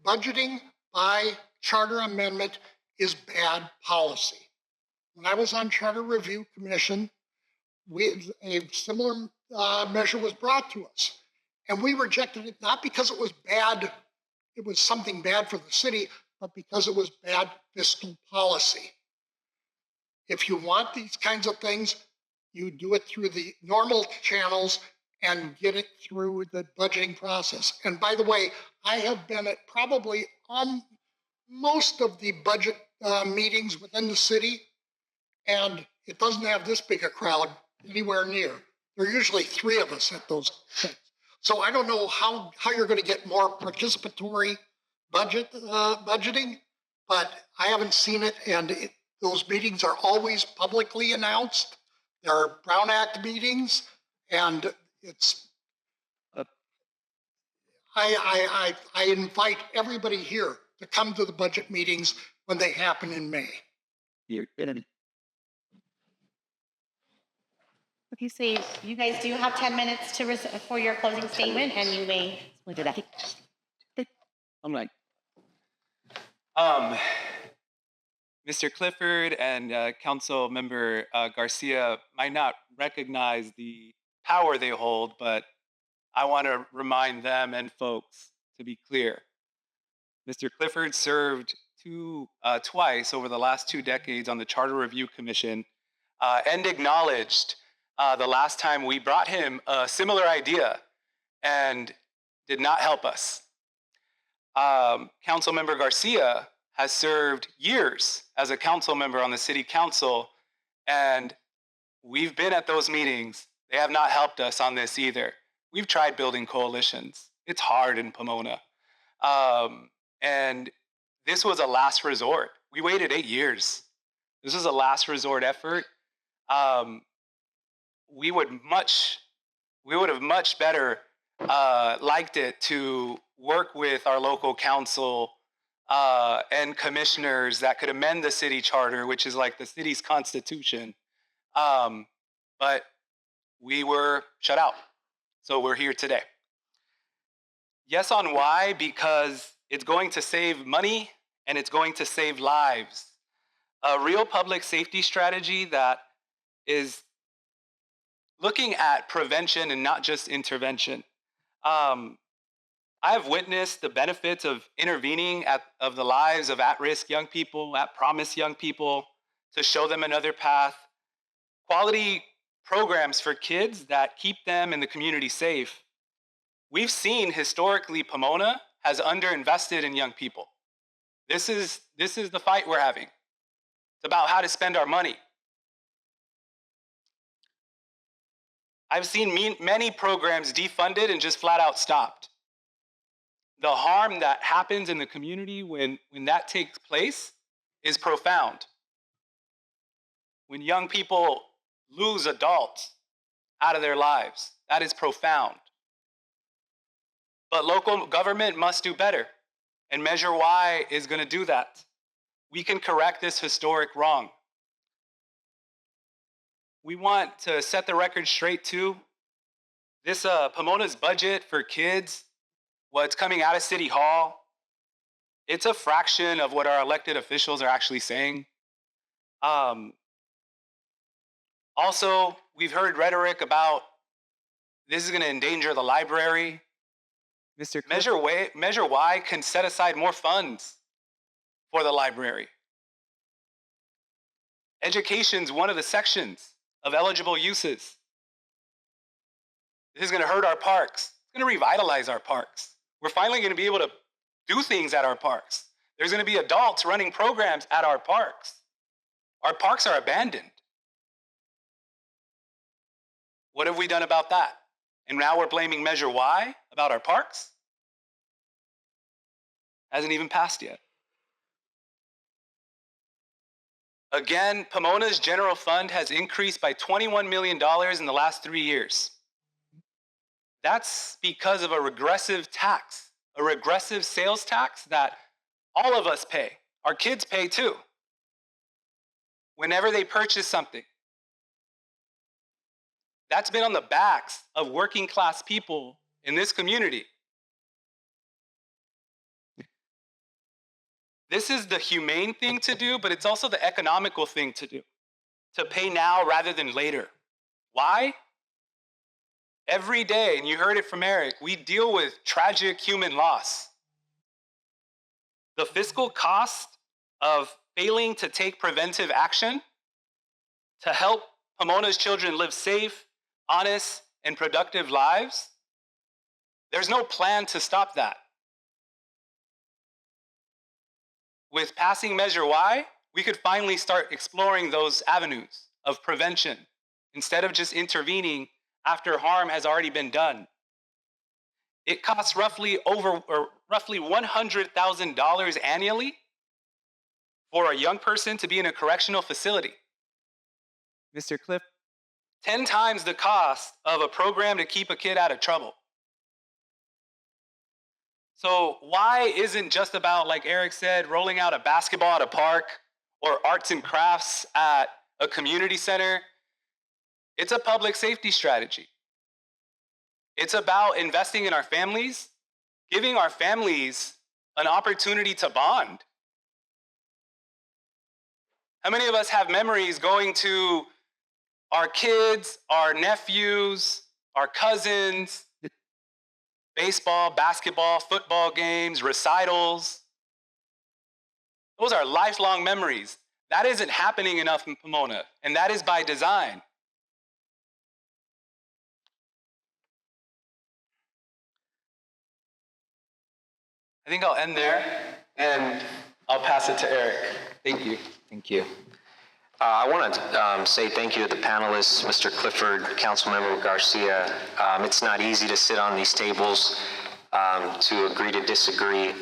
budgeting by charter amendment is bad policy. When I was on Charter Review Commission, a similar measure was brought to us. And we rejected it, not because it was bad, it was something bad for the city, but because it was bad fiscal policy. If you want these kinds of things, you do it through the normal channels and get it through the budgeting process. And by the way, I have been at probably most of the budget meetings within the city, and it doesn't have this big a crowd anywhere near. There are usually 3 of us at those things. So I don't know how you're going to get more participatory budgeting, but I haven't seen it, and those meetings are always publicly announced. There are Brown Act meetings, and it's. I invite everybody here to come to the budget meetings when they happen in May. Okay, so you guys do have 10 minutes for your closing statement, and you may split it up. I'm like, Mr. Clifford and Council Member Garcia might not recognize the power they hold, but I want to remind them and folks to be clear. Mr. Clifford served twice over the last 2 decades on the Charter Review Commission and acknowledged the last time we brought him a similar idea and did not help us. Council Member Garcia has served years as a council member on the city council, and we've been at those meetings. They have not helped us on this either. We've tried building coalitions. It's hard in Pomona. And this was a last resort. We waited 8 years. This was a last resort effort. We would have much better liked it to work with our local council and commissioners that could amend the city charter, which is like the city's constitution. But we were shut out. So we're here today. Yes on why? Because it's going to save money and it's going to save lives. A real public safety strategy that is looking at prevention and not just intervention. I have witnessed the benefits of intervening of the lives of at-risk young people, at-promise young people, to show them another path. Quality programs for kids that keep them and the community safe. We've seen historically Pomona has underinvested in young people. This is the fight we're having. It's about how to spend our money. I've seen many programs defunded and just flat out stopped. The harm that happens in the community when that takes place is profound. When young people lose adults out of their lives, that is profound. But local government must do better, and Measure Y is going to do that. We can correct this historic wrong. We want to set the record straight too. This Pomona's budget for kids, what's coming out of City Hall, it's a fraction of what our elected officials are actually saying. Also, we've heard rhetoric about this is going to endanger the library. Measure Y can set aside more funds for the library. Education's one of the sections of eligible uses. This is going to hurt our parks. It's going to revitalize our parks. We're finally going to be able to do things at our parks. There's going to be adults running programs at our parks. Our parks are abandoned. What have we done about that? And now we're blaming Measure Y about our parks? Hasn't even passed yet. Again, Pomona's general fund has increased by $21 million in the last 3 years. That's because of a regressive tax, a regressive sales tax that all of us pay. Our kids pay too. Whenever they purchase something. That's been on the backs of working class people in this community. This is the humane thing to do, but it's also the economical thing to do. To pay now rather than later. Why? Every day, and you heard it from Eric, we deal with tragic human loss. The fiscal cost of failing to take preventive action to help Pomona's children live safe, honest, and productive lives, there's no plan to stop that. With passing Measure Y, we could finally start exploring those avenues of prevention instead of just intervening after harm has already been done. It costs roughly $100,000 annually for a young person to be in a correctional facility. Mr. Cliff, 10 times the cost of a program to keep a kid out of trouble. So why isn't just about, like Eric said, rolling out a basketball at a park or arts and crafts at a community center? It's a public safety strategy. It's about investing in our families, giving our families an opportunity to bond. How many of us have memories going to our kids, our nephews, our cousins, baseball, basketball, football games, recitals? Those are lifelong memories. That isn't happening enough in Pomona, and that is by design. I think I'll end there, and I'll pass it to Eric. Thank you. Thank you. I want to say thank you to the panelists, Mr. Clifford, Councilmember Garcia. It's not easy to sit on these tables, to agree to disagree,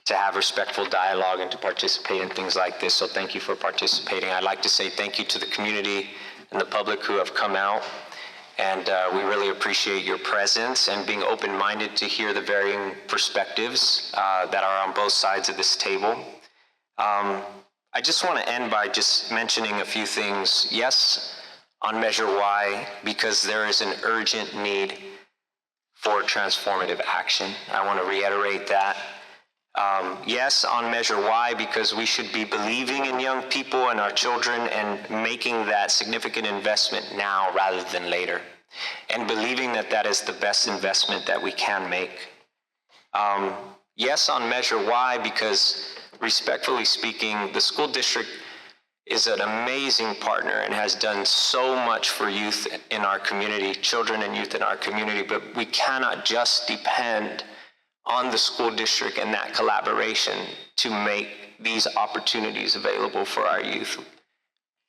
to have respectful dialogue, and to participate in things like this. So thank you for participating. I'd like to say thank you to the community and the public who have come out. And we really appreciate your presence and being open-minded to hear the varying perspectives that are on both sides of this table. I just want to end by just mentioning a few things. Yes, on Measure Y, because there is an urgent need for transformative action. I want to reiterate that. Yes, on Measure Y, because we should be believing in young people and our children and making that significant investment now rather than later, and believing that that is the best investment that we can make. Yes, on Measure Y, because respectfully speaking, the school district is an amazing partner and has done so much for youth in our community, children and youth in our community, but we cannot just depend on the school district and that collaboration to make these opportunities available for our youth.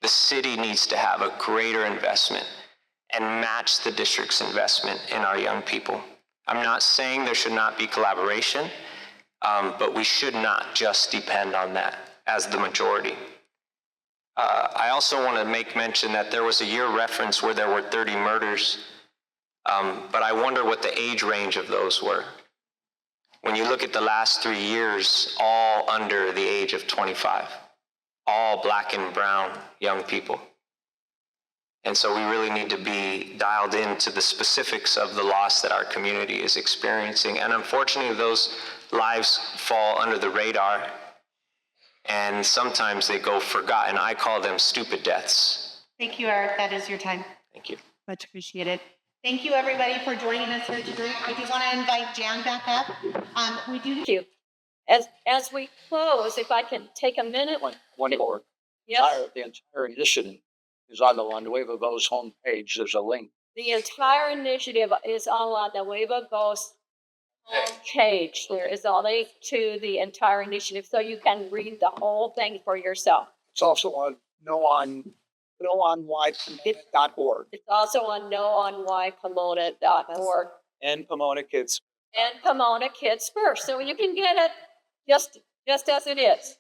The city needs to have a greater investment and match the district's investment in our young people. I'm not saying there should not be collaboration, but we should not just depend on that as the majority. I also want to make mention that there was a year reference where there were 30 murders, but I wonder what the age range of those were. When you look at the last 3 years, all under the age of 25, all Black and brown young people. And so we really need to be dialed into the specifics of the loss that our community is experiencing. And unfortunately, those lives fall under the radar, and sometimes they go forgotten. I call them stupid deaths. Thank you, Eric. That is your time. Thank you. Much appreciated. Thank you, everybody, for joining us here today. I do want to invite Jan back up. We do. Thank you. As we close, if I can take a minute. One more. Yes. The entire initiative is on the Nueva Go's homepage. There's a link. The entire initiative is on La Nueva Go's page. There is a link to the entire initiative, so you can read the whole thing for yourself. It's also on knowonwhypomona.org. It's also on knowonwhypomona.org And Pomona Kids. and Pomona Kids First. So you can get it just as it is.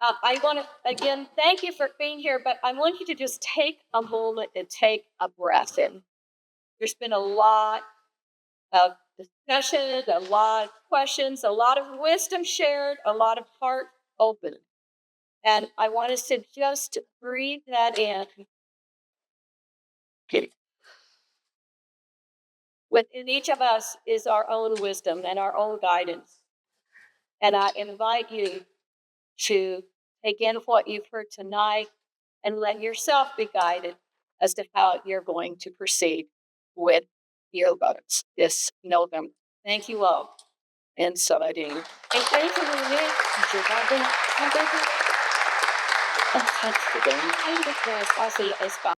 I want to, again, thank you for being here, but I want you to just take a moment and take a breath in. There's been a lot of discussion, a lot of questions, a lot of wisdom shared, a lot of heart opened. And I want us to just breathe that in. Within each of us is our own wisdom and our own guidance. And I invite you to take in what you've heard tonight and let yourself be guided as to how you're going to proceed with your votes this November. Thank you all. And so I do. Thank you.